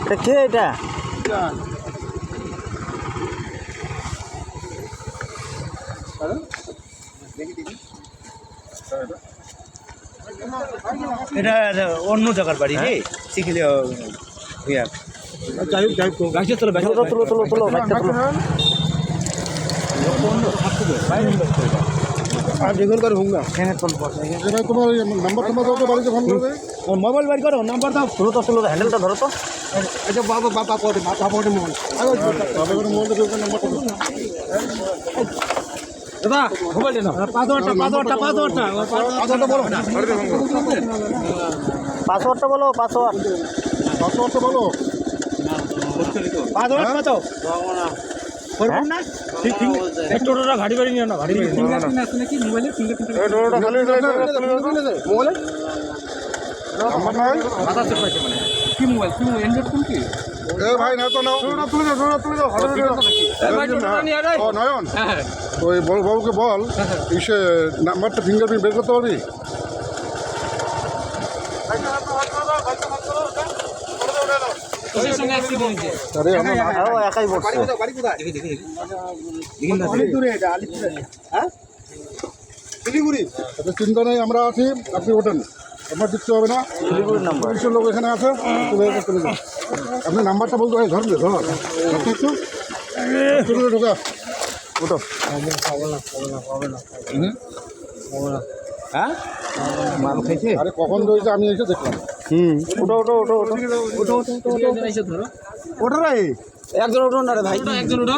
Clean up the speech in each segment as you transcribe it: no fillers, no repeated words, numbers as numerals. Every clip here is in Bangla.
এটা কে এটা? এটা অন্য জায়গার বাড়ি রে শিখিলে তোলো আর বেগুনকার হোক না তোমার নাম্বার তোমার বাড়িতে ফোন করবে মোবাইল বাড়ি করো নাম্বার দাও তুলো তো হ্যান্ডেলটা ধরো তো। আচ্ছা বাবা বাবা পড়ে বাবা পড়ে মোহন বাবা করে মোহন নাম্বার করো দাদা মোবাইল দেন পাসওয়ার্ডটা বলো পাসওয়ার্ডটা বলো। পাসওয়ার্ডটা বলো পাসওয়ার্ড কত করবেন না ঠিক ঠিক টোটোটা গাড়ি বাড়ি নিও না গাড়ি বাড়ি ফিঙ্গারপ্রিন্ট আছে নাকি মোবাইলে ফিঙ্গারপ্রিন্ট এই ডোরটা খালি মোবাইলে নাম্বার নাই মাথা চেক পাইছে মানে কি মোবাইল অ্যান্ড্রয়েড ফোন কি এ ভাই না তো নাও ডোরটা তুলে দাও ভাই টোটোটা নিয়ে আয় ও নয়ন হ্যাঁ ওই বড় বাবুকে বল ইসে নাম্বারটা ফিঙ্গারপ্রিন্ট বের করতে পারবি ওর সঙ্গে অ্যাক্সিডেন্ট হয়েছে আরে আমরা ও একাই বসছে। বাড়ি কোথায় দেখি অনেক দূরে এটা আলিপুরে হ্যাঁ শিলিগুড়ি আচ্ছা চিন্তা নেই আমরা আছি আপনি ওঠেন আপনার দিতে হবে না শিলিগুড়ির নাম্বার। পুলিশের লোক এখানে আছে চলে যান আপনি নাম্বারটা বলতে হয় ধরবে ধর ঢোকা ওটো হ্যাঁ মাল খাইছে আরে কখন রয়েছে আমি এসে দেখলাম ওটো ওটা রে একজন উঠুন না রে ভাই। একজন উঠো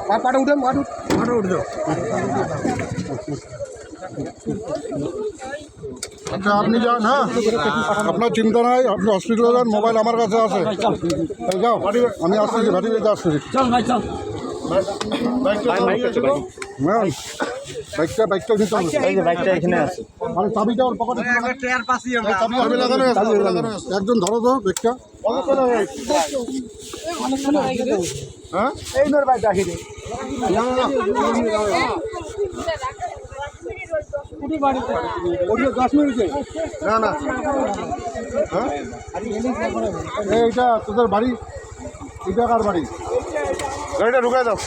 পাটা উঠে পাটা উঠে আচ্ছা আপনি যান হ্যাঁ আপনার চিন্তা নাই আপনি হসপিটালে যান মোবাইল আমার কাছে আছে যাও আমি আসতেছি ভাটি বেঁধে আসতেছি চল ভাই চল ম্যাম বাইকটা নিতে হবে এই যে বাইকটা এখানে আছে। মানে চাবিটা ওর পকেটে চাবি লাগানো আছে একজন ধরো তো বাইকটা হ্যাঁ এই নোর বাইকটা আসি রে। না না হ্যাঁ এইটা তোদের বাড়ি এটা কার বাড়ি গাড়িটা ঢুকাই দাও